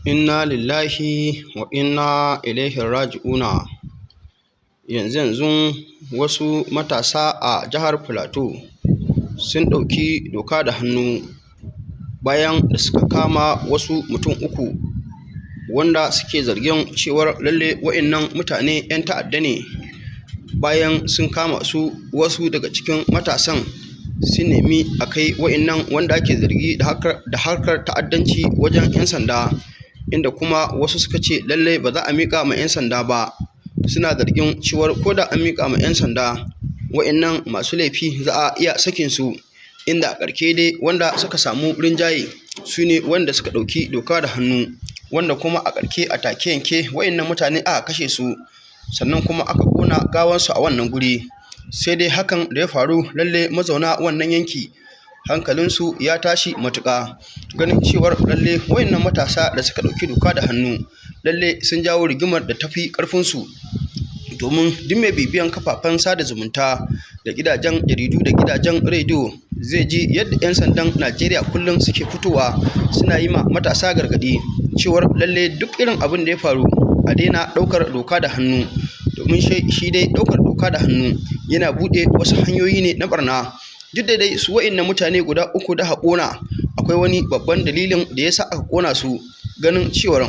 Inna lillahi wa inna ilaihi raji'una. Yanzu wasu matasa a jihar Filato sun ɗauki doka da hannu bayan da suka kama wasu mutum uku wanda suke zargin cewar lalle wa'innan mutane 'yan ta'adda ne. Bayan sun kama su, wasu daga cikin matasan sun nemi a kai wa'innan wanda ake zargi da harkar ta'addanci wajen 'yan sanda, inda kuma wasu suka ce lallai ba za a miƙa ma 'yan sanda ba. Suna zargin cewar ko da an miƙa ma 'yan sanda, wa'innan masu laifi za a iya sakin su, inda a ƙarshe dai wanda suka samu rinjaye su ne wanda suka ɗauki doka da hannu, wanda kuma a ƙarshe a take yanke wa'innan mutane aka kashe su, sannan kuma aka ƙona gawansu a wannan guri. Sai dai hakan da ya faru, lalle mazauna wannan yanki hankalinsu ya tashi matuƙa, ganin cewar lalle wa'innan matasa da suka ɗauki doka da hannu lalle sun jawo rigimar da tafi ƙarfinsu. Domin duk mai bibiyan kafafen sada zumunta da gidajen jaridu da gidajen rediyo zai ji yadda 'yan sandan Najeriya kullum suke fitowa suna yi ma matasa gargaɗi cewar lalle duk irin abin da ya faru a daina ɗaukar doka da hannu, domin shi dai ɗaukar doka da hannu yana buɗe wasu hanyoyi ne na ɓarna. Duk da dai su wa'innan mutane guda uku da ƙona, akwai wani babban dalilin da ya sa aka ƙona su, ganin cewar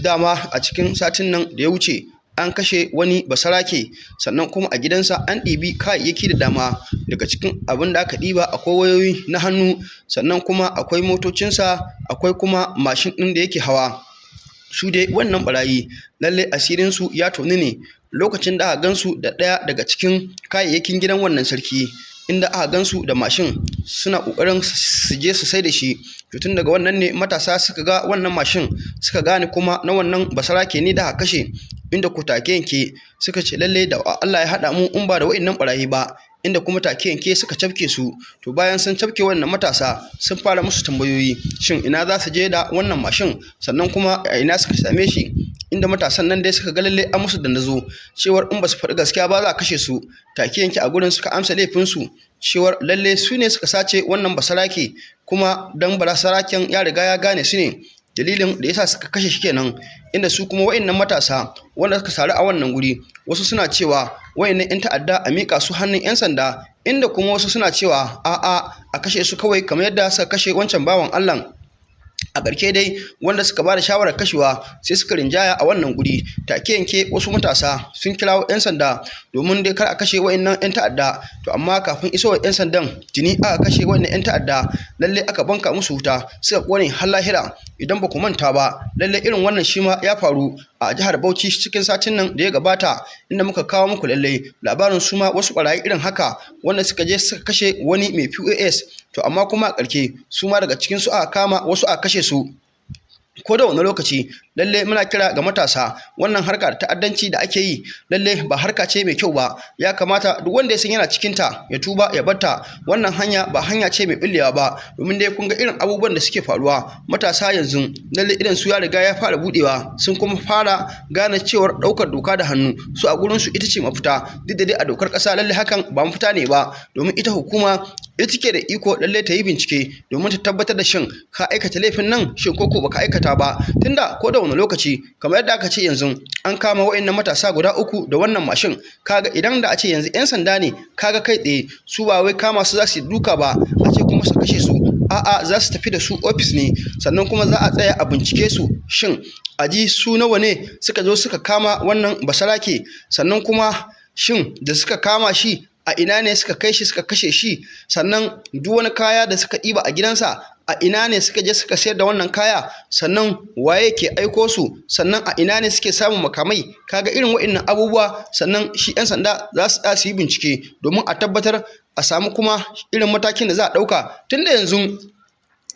dama a cikin satin nan da ya wuce an kashe wani basarake, sannan kuma a gidansa an ɗibi kayayyaki da dama. Daga cikin abin da aka ɗiba akwai wayoyi na hannu, sannan kuma akwai motocinsa, akwai kuma mashin ɗin da yake hawa. Su dai wannan ɓarayi lallai asirinsu ya toni ne lokacin da aka gansu da ɗaya daga cikin kayayyakin gidan wannan sarki, inda aka gansu da mashin suna ƙoƙarin su je su sai da shi. Tun daga wannan ne matasa suka ga wannan mashin, suka gane kuma na wannan basarake ne da aka kashe, inda ku take yanke suka ce lalle da Allah ya haɗa mu in ba da wa'innan ɓarayi ba, inda kuma take yanke suka cafke su. To bayan sun cafke wannan matasa, sun fara musu tambayoyi, shin ina za su je da wannan mashin, sannan kuma a ina suka same shi, inda matasan nan dai suka ga lalle an musu dandazo cewar in ba su faɗi gaskiya ba za a kashe su. Take yanke a gurin suka amsa laifinsu cewar lalle su ne suka sace wannan basarake, kuma dan basaraken ya riga ya gane su ne dalilin da yasa suka kashe shi kenan. Inda su kuma wa'innan matasa wanda suka saru a wannan guri, wasu suna cewa wa'innan 'yan ta'adda a miƙa su hannun 'yan sanda, inda kuma wasu suna cewa a'a a kashe su kawai kamar yadda suka kashe wancan bawan Allah. A ƙarshe dai wanda suka ba da shawarar kashewa sai suka rinjaya a wannan guri. Take yanke wasu matasa sun kirawo 'yan sanda domin dai kar a kashe wa'innan 'yan ta'adda. To amma kafin isowar 'yan sandan tuni aka kashe wa'innan 'yan ta'adda, lalle aka banka musu wuta suka ƙone har lahira. Idan ba ku manta ba, lalle irin wannan shi ma ya faru a jihar Bauchi cikin satin nan da ya gabata, inda muka kawo muku lalle labarin su ma wasu ɓarayi irin haka wanda suka je suka kashe wani mai POS. To amma kuma a ƙarshe su ma daga cikin su aka kama wasu aka kashe su. Ko da wani lokaci lalle muna kira ga matasa, wannan harka da ta'addanci da ake yi lalle ba harka ce mai kyau ba. Ya kamata duk wanda ya san yana cikin ta ya tuba ya barta. Wannan hanya ba hanya ce mai billewa ba, domin dai kun ga irin abubuwan da suke faruwa. Matasa yanzu lalle irin su ya riga ya fara budewa, sun kuma fara gane cewar ɗaukar doka da hannu su a gurin su ita ce mafita. Duk da dai a dokar ƙasa lalle hakan ba mafita ne ba, domin ita hukuma ita take da iko lalle ta yi bincike domin ta tabbatar da shin ka aikata laifin nan, shin koko baka aikata ba. Tunda ko da wani lokaci kamar yadda aka ce yanzu an kama wa'annan matasa guda uku da wannan mashin, kaga idan da a ce yanzu 'yan sanda ne, kaga kai tsaye su ba wai kama su za su duka ba a ce kuma su kashe su, a'a za su tafi da su ofis ne, sannan kuma za a tsaya a bincike su shin a ji su nawa ne suka zo suka kama wannan basarake, sannan kuma shin da suka kama shi a ina ne suka kai shi suka kashe shi, sannan duk wani kaya da suka ɗiba a gidansa a ina ne suka je suka sayar da wannan kaya, sannan waye ke aiko su, sannan a ina ne suke samun makamai. Kaga irin wa'innan abubuwa, sannan shi 'yan sanda za su yi bincike domin a tabbatar a samu kuma irin matakin da za a ɗauka. Tunda yanzu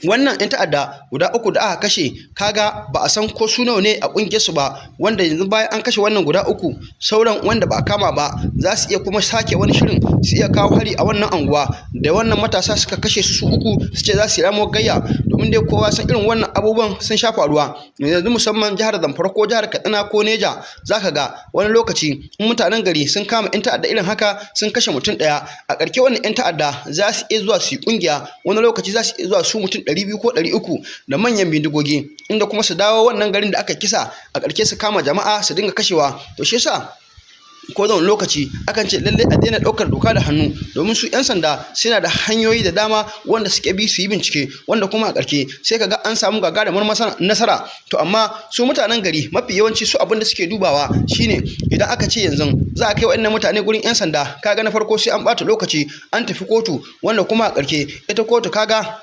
wannan 'yan ta'adda guda uku da aka kashe, kaga ba a san ko su nawa ne a ƙungiyar su ba, wanda yanzu bayan an kashe wannan guda uku, sauran wanda ba a kama ba za su iya kuma sake wani shirin su iya kawo hari a wannan anguwa da wannan matasa suka kashe su uku, su ce za su yi ramuwar gayya. Domin dai kowa san irin wannan abubuwan sun sha faruwa yanzu, musamman jihar Zamfara ko jihar Katsina ko Neja, zaka ga wani lokaci in mutanen gari sun kama 'yan ta'adda irin haka sun kashe mutum ɗaya, a ƙarshe wannan 'yan ta'adda za su iya zuwa su yi ƙungiya, wani lokaci za su iya zuwa su mutum 200 ko 300 da manyan bindigogi, inda kuma su dawo wannan garin da aka kisa a ƙarshe su kama jama'a su dinga kashewa. To shi yasa ko da wani lokaci akan ce lallai a daina ɗaukar doka da hannu, domin su 'yan sanda suna da hanyoyi da dama wanda suke bi su yi bincike, wanda kuma a ƙarshe sai ka ga an samu gagarumar nasara. To amma su mutanen gari mafi yawanci su abin da suke dubawa shine idan aka ce yanzu za a kai wa'annan mutane gurin 'yan sanda, kaga na farko sai an ɓata lokaci an tafi kotu, wanda kuma a ƙarshe ita kotu kaga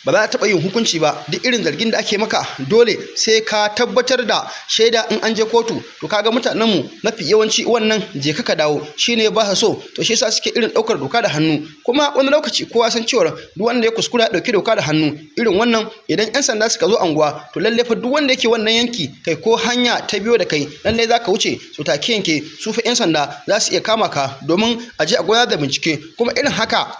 ba za a taɓa yin hukunci ba. Duk irin zargin da ake maka dole sai ka tabbatar da shaida in an je kotu. To kaga mutanenmu mafi yawanci wannan je ka dawo shine ba sa so, to shi yasa suke irin ɗaukar doka da hannu. Kuma wani lokaci kowa san cewa duk wanda ya kuskura ɗauki doka da hannu irin wannan, idan 'yan sanda suka zo anguwa, to lalle fa duk wanda yake wannan yanki kai ko hanya ta biyo da kai lalle za ka wuce, to take yanke su fa 'yan sanda za su iya kama ka domin a je a gudanar da bincike. Kuma irin haka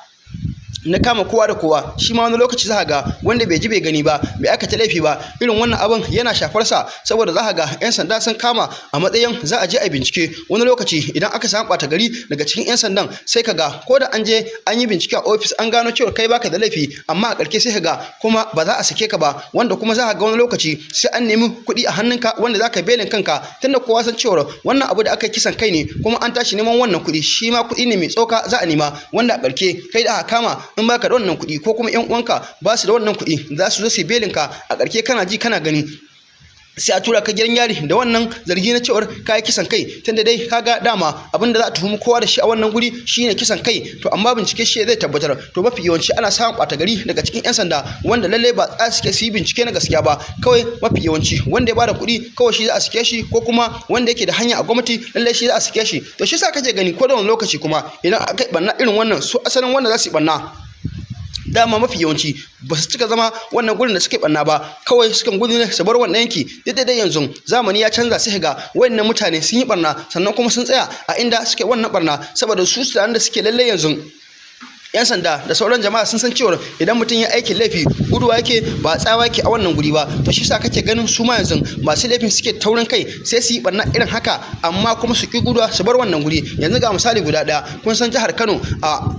na kama kowa da kowa shi ma wani lokaci za ga wanda bai ji bai gani ba, bai aikata laifi ba, irin wannan abin yana shafar sa, saboda za ga 'yan sanda sun kama a matsayin za a je a bincike. Wani lokaci idan aka samu ɓata gari daga cikin 'yan sandan, sai ka ga ko da an je an yi bincike a ofis an gano cewa kai baka da laifi, amma a ƙarshe sai ka ga kuma ba za a sake ka ba, wanda kuma za ka ga wani lokaci sai an nemi kuɗi a hannunka wanda za ka belin kanka, tunda kowa san cewa wannan abu da aka kisan kai ne kuma an tashi neman wannan kuɗi, shi ma kuɗi ne mai tsoka za a nema, wanda a ƙarshe kai da aka kama in baka da wannan kuɗi ko kuma ƴan uwanka ba su da wannan kuɗi za su zo su belin ka, a ƙarshe kana ji kana gani sai a tura ka gidan yari da wannan zargi na cewar kai kisan kai, tunda dai kaga dama abinda za a tuhumi kowa da shi a wannan guri shine kisan kai. To amma bincike shi zai tabbatar. To mafi yawanci ana samun ɓata gari daga cikin 'yan sanda wanda lalle ba za su yi bincike na gaskiya ba, kawai mafi yawanci wanda ya bada kuɗi kawai shi za a sake shi, ko kuma wanda yake da hanya a gwamnati lalle shi za a sake shi. To shi yasa kake gani ko da wani lokaci kuma idan aka yi ɓanna irin wannan, su asalin wanda za su yi ɓanna dama mafi yawanci ba su cika zama wannan gurin da suke banna ba, kawai sukan gudu ne su bar wannan yanki. Dai yanzu zamani ya canza, sai ga wayannan mutane sun yi barna sannan kuma sun tsaya a inda suke wannan barna, saboda su da suke lalle yanzu 'yan sanda da sauran jama'a sun san cewa idan mutum ya aikin laifi guduwa yake ba tsawa yake a wannan guri ba. To shi yasa kake ganin su ma yanzu masu laifin suke taurin kai sai su yi barna irin haka, amma kuma su ki guduwa su bar wannan guri. Yanzu ga misali guda ɗaya, kun san jihar Kano a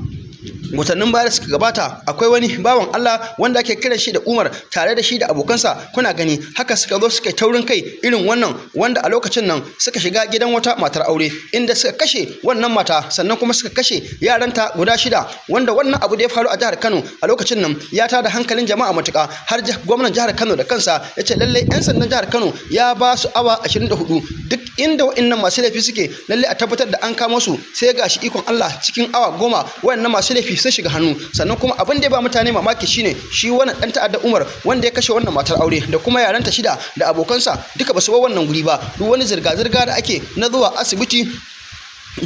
watannin baya da suka gabata akwai wani bawan Allah wanda ake kiran shi da Umar, tare da shi da abokansa kuna gani haka suka zo suka taurin kai irin wannan, wanda a lokacin nan suka shiga gidan wata matar aure inda suka kashe wannan mata, sannan kuma suka kashe yaranta guda 6, wanda wannan abu da ya faru a jihar Kano a lokacin nan ya tada hankalin jama'a matuƙa, har gwamnan jihar Kano da kansa ya ce lalle 'yan sandan jihar Kano ya ba su awa 24 duk inda wa'annan masu laifi suke lalle a tabbatar da an kamo su. Sai gashi ikon Allah cikin awa 10 wa'annan masu laifi sun shiga hannu. Sannan kuma abin da ya ba mutane mamaki shine shi wannan dan ta'adda Umar wanda ya kashe wannan matar aure da kuma yaranta 6 da abokansa duka basu bar wannan guri ba. Duk wani zirga-zirga da ake na zuwa asibiti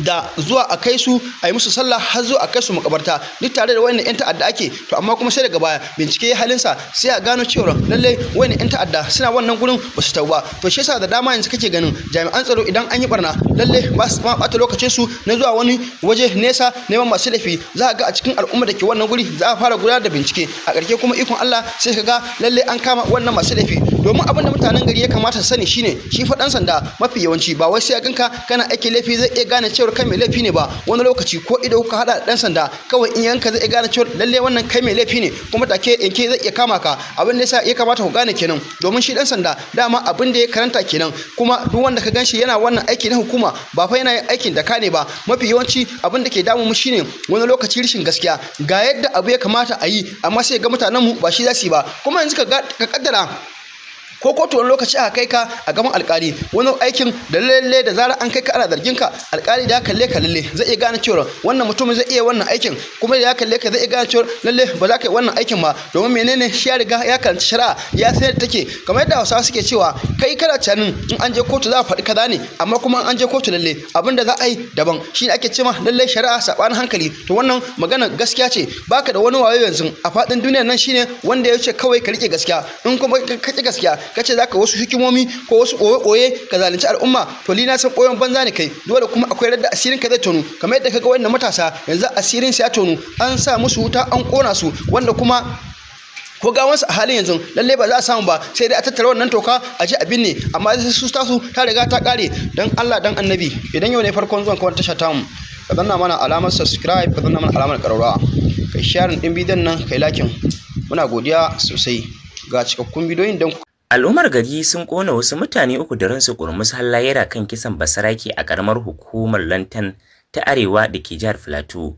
da zuwa a kai su a yi musu sallah har zuwa a kai su makabarta duk tare da wayannan 'yan ta'adda ake. To amma kuma sai daga baya bincike ya halinsa sai a gano cewa lallai wayannan 'yan ta'adda suna wannan gurin ba su tauba. To shi yasa da dama yanzu kake ganin jami'an tsaro idan an yi barna lallai ba su ɓata lokacin su na zuwa wani waje nesa neman masu laifi. Za a ga a cikin al'umma da ke wannan guri za a fara gudanar da bincike, a ƙarshe kuma ikon Allah sai ka ga lallai an kama wannan masu laifi. Domin abin da mutanen gari ya kamata su sani shine shi fa ɗan sanda mafi yawanci ba wai sai ya ganka kana aiki laifi zai iya gane cewar kai mai laifi ne ba. Wani lokaci ko ido kuka hada da dan sanda kawai in yanka zai gane cewa lalle wannan kai mai laifi ne, kuma take yanke zai iya kama ka. Abin da yasa ya kamata ku gane kenan, domin shi dan sanda dama abin da ya karanta kenan. Kuma duk wanda ka ganshi yana wannan aiki na hukuma ba fa yana yin aikin da ka ne ba. Mafi yawanci abin da ke damu mu shine wani lokaci rashin gaskiya, ga yadda abu ya kamata a yi amma sai ga mutanen mu ba shi za su yi ba. Kuma yanzu ka kaddara ko kotu wani lokaci aka kai ka a gaban alkali wani aikin da lalle da zarar an kai ka ana zargin ka, alkali da ya kalle ka lalle zai iya gane cewa wannan mutumin zai iya wannan aikin, kuma da ya kalle ka zai iya gane cewa lalle ba za ka yi wannan aikin ba. Domin menene shi ya riga ya karanci shari'a ya san yadda take. Kamar yadda Hausawa suke cewa kai kana tunanin in an je kotu za a faɗi kaza ne, amma kuma an je kotu lalle abin da za a yi daban. Shi ne ake cewa lalle shari'a saɓanin hankali. To wannan magana gaskiya ce, baka da wani wayo yanzu a faɗin duniyar nan shine wanda ya ce kawai ka rike gaskiya. In kuma ka ki gaskiya kace zaka wasu hikimomi ko wasu koye ka zalunci al'umma, to ni na san koyon banza ne kai. Dole kuma akwai radda asirin ka zai tonu, kamar yadda kaga wannan matasa yanzu asirin su ya tonu, an sa musu wuta an kona su, wanda kuma ko gawansu a halin yanzu lalle ba za a samu ba, sai dai a tattara wannan toka a ji abin ne. Amma sai su tasu ta riga ta kare. Dan Allah dan Annabi, idan yau ne farkon zuwan kawai tasha tamu, ka danna mana alamar subscribe, ka danna mana alamar ƙararrawa, kai sharing din bidiyon nan, kai lakin. Muna godiya sosai. Ga cikakkun bidiyoyin don Al'ummar gari sun kona wasu mutane 3 da ransu kurmus har lahira kan kisan basarake a karamar hukumar Lantan ta Arewa da ke jihar Filato.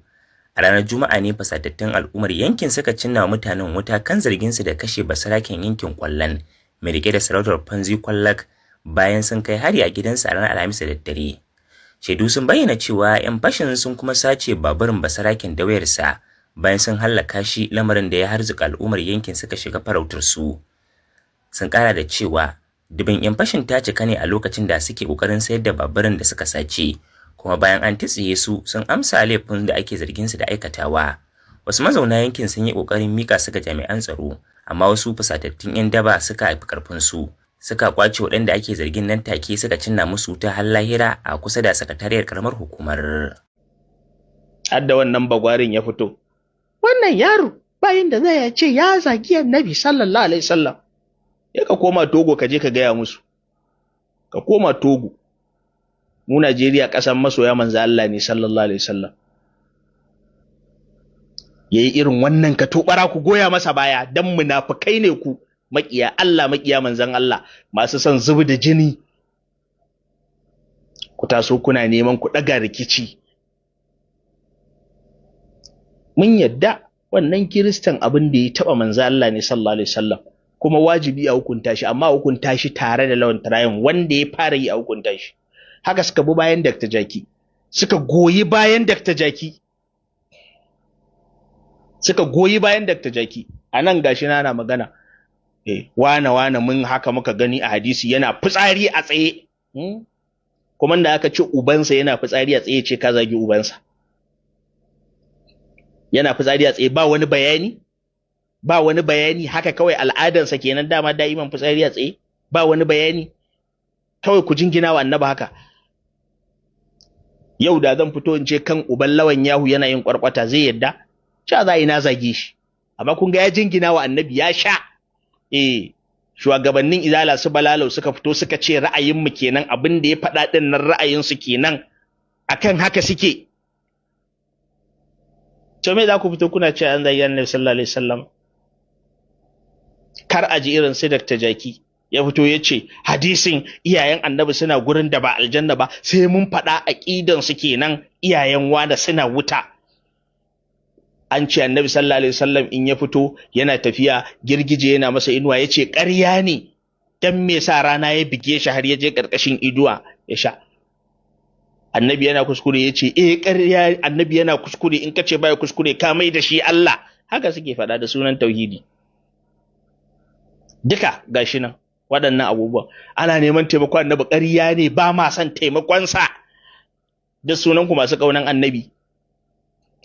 A ranar Juma'a ne fasatattun al'ummar yankin suka cinna mutanen wuta kan zargin su da kashe basaraken yankin Kwallon mai rike da sarautar Fanzi Kwallak bayan sun kai hari a gidansa a ranar Alhamis da daddare. Shaidu sun bayyana cewa 'yan fashin sun kuma sace baburin basaraken da wayarsa bayan sun hallaka shi, lamarin da ya harzuka al'ummar yankin suka shiga farautar su. Sun kara da cewa dubin 'yan fashin ta cika ne a lokacin da suke kokarin sayar da baburin da suka sace, kuma bayan an tsiye su sun amsa laifin da ake zargin su da aikatawa. Wasu mazauna yankin sun yi kokarin mika su ga jami'an tsaro, amma wasu fusatattun 'yan daba suka haifi karfin su, suka kwace waɗanda ake zargin nan take suka cinna musu ta har lahira a kusa da sakatariyar karamar hukumar. Hadda wannan bagwarin ya fito, wannan yaro bayin da zai ce ya zagi Annabi sallallahu alaihi wasallam. Ya ka koma Togo ka je ka gaya musu, ka koma Togo. Mu Najeriya ƙasan masoya manzo Allah ne sallallahu alaihi wasallam. Yayi irin wannan ka tobara ku goya masa baya, dan munafikai ne ku, makiya Allah makiya manzon Allah, masu son zubi da jini. Ku taso kuna neman ku daga rikici. Mun yadda wannan Kiristan abin da ya taba manzo Allah ne sallallahu alaihi wasallam, kuma wajibi a hukunta shi, amma hukunta shi tare da Lawan Tarayyum wanda ya fara yi a hukunta shi. Haka suka bi bayan Dr. Jaki, suka goyi bayan Dr. Jaki, suka goyi bayan Dr. Jaki. A nan gashi na magana, wane mun haka muka gani a hadisi yana fitsari a tsaye, kuma da aka ce ubansa yana fitsari a tsaye ce ka zagi ubansa. Yana fitsari a tsaye ba wani bayani, ba wani bayani, haka kawai al'adansa kenan dama da'iman fitsari a tsaye, ba wani bayani, kawai ku jingina wa Annabi haka. Yau da zan fito in ce kan uban Lawan Yahu yana yin kwarkwata zai yadda? Cha za ina zage shi. Amma kun ga ya jingina wa Annabi ya sha. Shugabannin Izala su Balalau suka fito suka ce ra'ayin mu kenan, abin da ya faɗa din nan ra'ayin su kenan, akan haka suke. To me za ku fito kuna ce an zagi Annabi sallallahu alaihi wasallam? Kar a ji irin sai Dr. Jaki ya fito ya ce hadisin iyayen Annabi suna gurin da ba aljanna ba, sai mun faɗa aqidan su kenan iyayen wanda suna wuta. An ce Annabi sallallahu alaihi wasallam in ya fito yana tafiya girgije yana masa inuwa, ya ce ƙarya ne, dan me sa rana ya bige shi har ya je ƙarƙashin iduwa ya sha. Annabi yana kuskure, ya ce ƙarya, Annabi yana kuskure, in ka ce baya kuskure ka mai da shi Allah. Haka suke faɗa da sunan tauhidi. Duka gashi nan waɗannan abubuwan ana neman taimakon Annabi, ƙarya ne, ba ma son taimakonsa. Da sunan ku masu ƙaunan Annabi.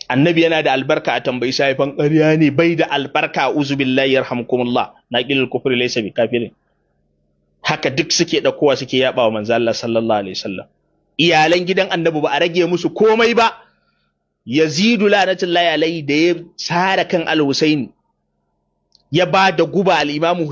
Annabi yana da albarka, a tambayi saifan ƙarya ne, bai da albarka, uzu billahi yarhamkumullah, naqilul kufri laysa bi kafirin. Haka duk suke ɗaukowa suke yaɓa wa manzo Allah sallallahu alaihi wasallam. Iyalan gidan Annabi ba a rage musu komai ba. Yazidu la'natullahi alaihi da ya sara kan Al-Husaini, ya ba da guba al-Imamu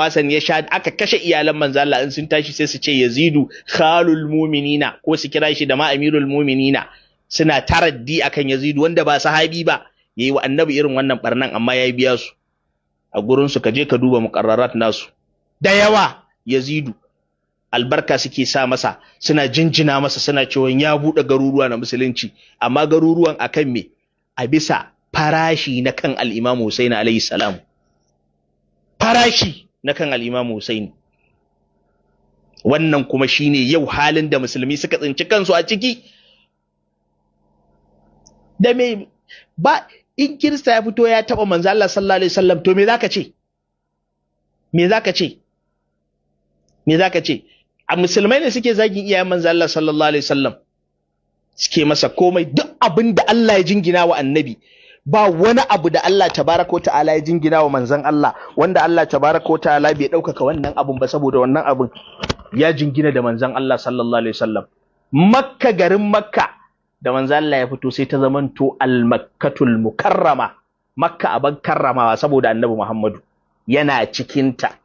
Hassan ya sha, aka kashe iyalan manzo Allah. In sun tashi sai su ce Yazidu khalul mu'minina, ko su kira shi da ma amirul mu'minina. Suna taraddi akan Yazidu wanda ba sahabi ba, yayi wa Annabi irin wannan barnan, amma yayi biya su. A gurin su ka je ka duba muqarrarat nasu. Da yawa Yazidu albarka suke sa masa, suna jinjina masa, suna cewa ya buɗe garuruwa na musulunci, amma garuruwan akan me? A bisa farashi na kan al-Imam Husaini alayhi salam. Farashi na kan al-Imam Husaini. Wannan kuma shine yau halin da musulmi suka tsinci kansu a ciki. Da me ba, in Kirista ya fito ya taba manzo Allah sallallahu alaihi wasallam, to me zaka ce? Me zaka ce? Me zaka ce? A musulmai ne suke zagin iyayen manzo Allah sallallahu alaihi wasallam, suke masa komai, duk abin da Allah ya jingina wa Annabi, ba wani abu da Allah tabaraka wa ta'ala ya jingina wa manzon Allah wanda Allah tabaraka wa ta'ala bai ɗaukaka wannan abun ba, saboda wannan abun ya jingina da manzon Allah sallallahu alaihi wasallam. Makka, garin Makka da manzon Allah ya fito sai ta zamanto al-Makkatul Mukarrama, Makka aban karramawa saboda Annabi Muhammadu yana cikinta.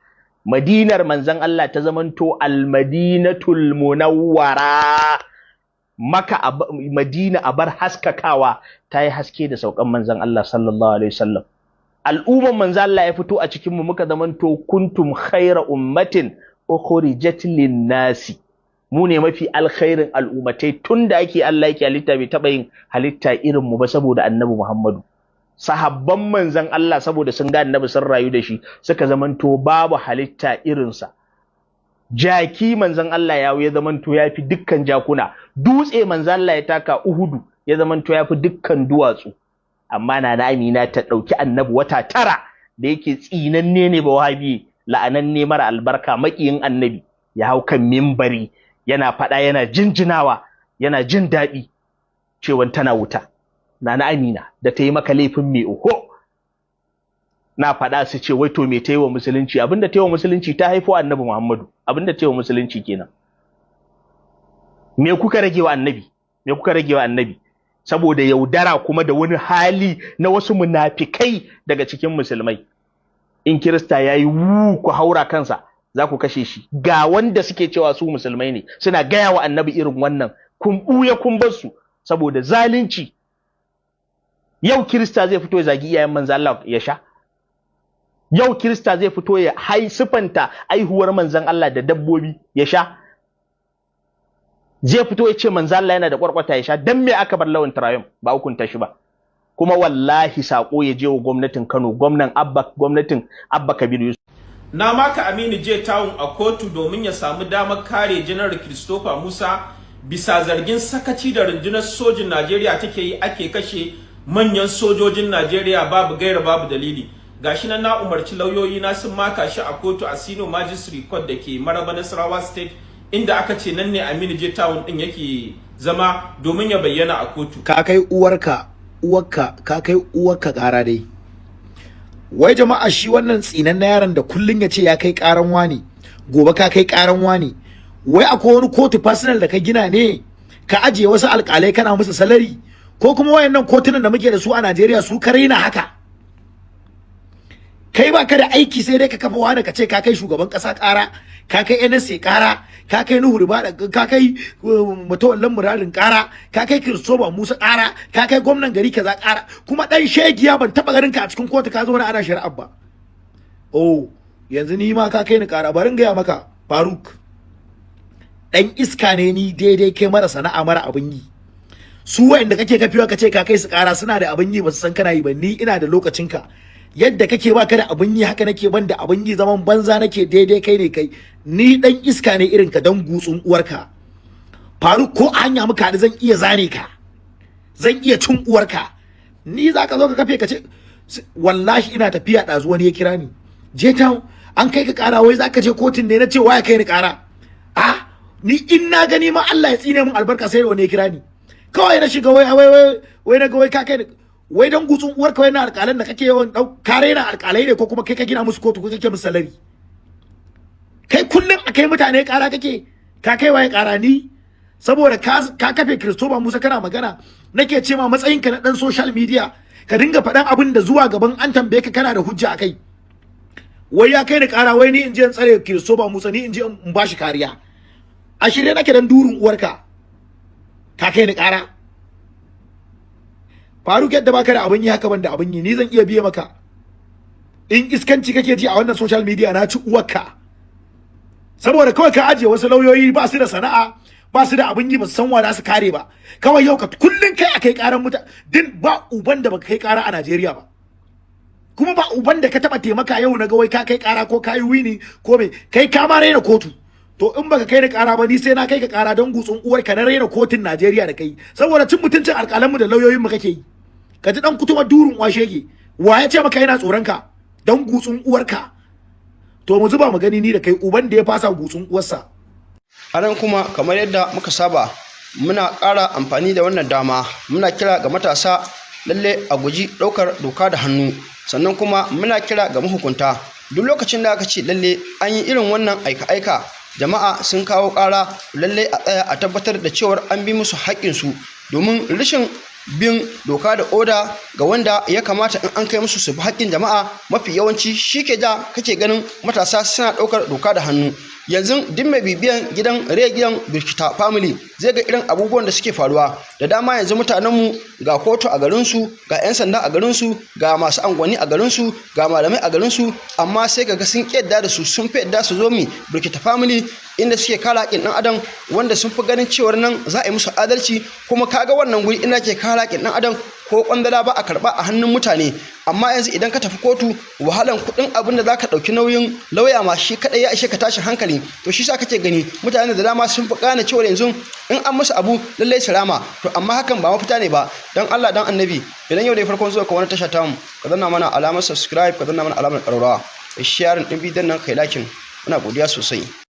Madinar manzon Allah ta zamanto al-Madinatul Munawwara, Maka Madina abar haskakawa, ta yi haske da saukan manzon Allah sallallahu alaihi wasallam. al'umman manzo Allah ya fito a cikin mu muka zamanto kuntum khaira ummatin ukhrijat lin-nasi, mu ne mafi alkhairin al'ummatai tunda ake Allah yake halitta bai taba yin halitta irin mu ba saboda annabi Muhammadu. Sahabban manzon Allah saboda sun ga annabi sun rayu da shi suka zamanto babu halitta irinsa. Jaki manzon Allah ya zamanto ya fi dukkan jakuna, dutse manzon Allah ya taka Uhudu ya zamanto ya fi dukkan duwatsu. Amma Nana Amina ta ɗauki annabi wata 9 da yake tsinanne ne ba wahabi, la'ananne mara albarka, maƙiyin annabi, ya hau kan mimbari yana faɗa yana jinjinawa yana jin daɗi cewa tana wuta. Nana Amina da ta yi maka laifin me oho, na faɗa su ce wai to me ta yi wa musulunci? Abinda ta yi wa musulunci ta haifo annabi Muhammadu, abinda ta yi wa musulunci kenan. Me kuka rage wa annabi? Me kuka rage wa annabi? Saboda yaudara kuma da wani hali na wasu munafikai daga cikin musulmai. In Kirista ya yi ku haura kansa za ku kashe shi. Ga wanda suke cewa su musulmai ne suna gaya wa annabi irin wannan, kun ɓuya kun bar su saboda zalunci. Yau Kirista zai fito ya zagi iyayen manzo Allah ya sha? Yau Kirista zai fito ya sifanta aihuwar manzon Allah da dabbobi ya sha? Zai fito ya ce manzo Allah yana da kwarkwata ya sha? Dan me aka bar Lawan Trayon ba hukunta shi ba? Kuma wallahi sako ya je wa gwamnatin Kano, gwamnatin Abba Kabir Yusuf. Na maka Aminu J Town a kotu domin ya samu damar kare Janar Christopher Musa bisa zargin sakaci da rundunar sojin Najeriya take yi, ake kashe manyan sojojin Najeriya babu gaira babu dalili. Gashi nan na umarci lauyoyi na sun maka shi a kotu a Sino Magistrate Court da ke Maraba Nasarawa State, inda aka ce nan ne Aminu J Town din yake zama domin ya bayyana a kotu. Ka kai uwarka ƙara dai. Wai jama'a, shi wannan tsinan na yaron da kullun ya ce ya kai ƙaran wani, gobe ka kai ƙaran wani. Wai akwai wani kotu personal da ka gina ne ka ajiye wasu alƙalai kana musu salari, ko kuma wayannan kotunan da muke da su a Najeriya su ka raina haka? Kai ba ka da aiki sai dai ka kafa wani ka ce ka kai shugaban ƙasa ƙara, ka kai NSA ƙara, ka kai Nuhu Ribada, ka kai Mutawallan Muradin ƙara, ka kai Christopher Musa ƙara, ka kai gwamnan gari kaza ƙara, kuma dan shegiya ban taba ganin ka a cikin kotu ka zo na ana shari'a ba. Oh, yanzu ni ma ka kai ni ƙara, bari in gaya maka Faruk, dan iska ne ni daidai kai mara sana'a mara abin yi. Su wa'anda kake kafiwa ka ce ka kai su ƙara suna da abin yi ba su san kana yi ba. Ni ina da lokacinka, yadda kake baka da abin yi haka nake ban da abin yi, zaman banza nake daidai kai ne kai. Ni dan iska ne irin ka, dan gutsun uwarka. Faruk, ko a hanya muka da zan iya zane ka, zan iya cin uwarka. Ni zaka zo ka kafe ka ce wallahi ina tafiya ɗazu wani ya kira ni, je ta an kai ka ƙara, wai zaka je kotun ne? na ce waya kai ni ƙara. Ah, ni in na gani ma Allah ya tsine min albarka sai wani ya kira ni. Kawai na shiga wai na ga wai ka kai ni, wai dan gutsun uwarka. Wai na alƙalan da kake yawan kare na alƙalai ne, ko kuma kai ka gina musu kotu ko kake musu salari? Kai kullum akai mutane ƙara kake, ka kai waye ƙara? Ni saboda ka kafe Christopher Musa kana magana, nake ce ma matsayinka na dan social media ka dinga faɗan abin da zuwa gaban an tambaye ka kana da hujja akai. Wai ya kai ni ƙara, wai ni in je in tsare Christopher Musa, ni in je in bashi kariya. A shirye nake dan durun uwarka, ka kai ni ƙara. Faruk, yadda baka da abin yi haka ban da abin yi, ni zan iya biye maka. In iskanci kake ji a wannan social media na ci uwarka. Saboda kawai ka ajiye wasu lauyoyi ba su da sana'a, ba su da abin yi, ba su san wa za su kare ba. Kawai yau ka kullun kai akai karan mutane, din ba uban da baka kai kara a Najeriya ba. Kuma ba uban da ka taba taimaka yau na ga wai ka kai kara ko kai wini ko me, kai ka ma raina kotu. To in baka kai ni kara ba, ni sai na kai ka kara don gutsun uwar ka na raina kotun Najeriya da kai, saboda cin mutuncin alƙalanmu da lauyoyin mu kake yi. Ka ji dan kutuma durun washege, wa ya ce maka yana tsoron ka? Dan gutsun uwarka. To mu zuba mu gani ni da kai uban da ya fasa gutsun uwarsa. A nan kuma kamar yadda muka saba, muna ƙara amfani da wannan dama, muna kira ga matasa lalle a guji ɗaukar doka da hannu, sannan kuma muna kira ga mahukunta duk lokacin da aka ce lalle an yi irin wannan aika-aika, jama'a sun kawo ƙara, lalle a tsaya a tabbatar da cewar an bi musu haƙƙinsu, domin rashin bin doka da oda ga wanda ya kamata in an kai musu su bi haƙƙin jama'a mafi yawanci shi ke ja kake ganin matasa suna ɗaukar doka da hannu. yanzu duk mai bibiyan gidan rediyon Birkita Family zai ga irin abubuwan da suke faruwa da dama. Yanzu mutanenmu ga kotu a garinsu, ga 'yan sanda a garinsu, ga masu angwani a garinsu, ga malamai a garinsu, amma sai ga sun ƙyadda da su, sun fi yadda su zo mi Birkita Family inda suke kare haƙƙin ɗan adam, wanda sun fi ganin cewar nan za a yi musu adalci. Kuma kaga wannan guri inda ke kare haƙƙin ɗan adam ko kwandala ba a karɓa a hannun mutane. Amma yanzu idan ka tafi kotu, wahalan kuɗin abin da zaka ɗauki nauyin lauya ma shi kaɗai ya ishe ka tashin hankali. To shi sa kake gani mutane da dama sun fi gane cewa yanzu in an musu abu lallai su rama. To amma hakan ba mafita ne ba. Dan Allah dan Annabi, idan yau ne farkon zuwa ka wani tasha tamu, ka danna mana alamar subscribe, ka danna mana alamar ƙararrawa, sharing ɗin bidiyon nan kai lakin. Muna godiya sosai.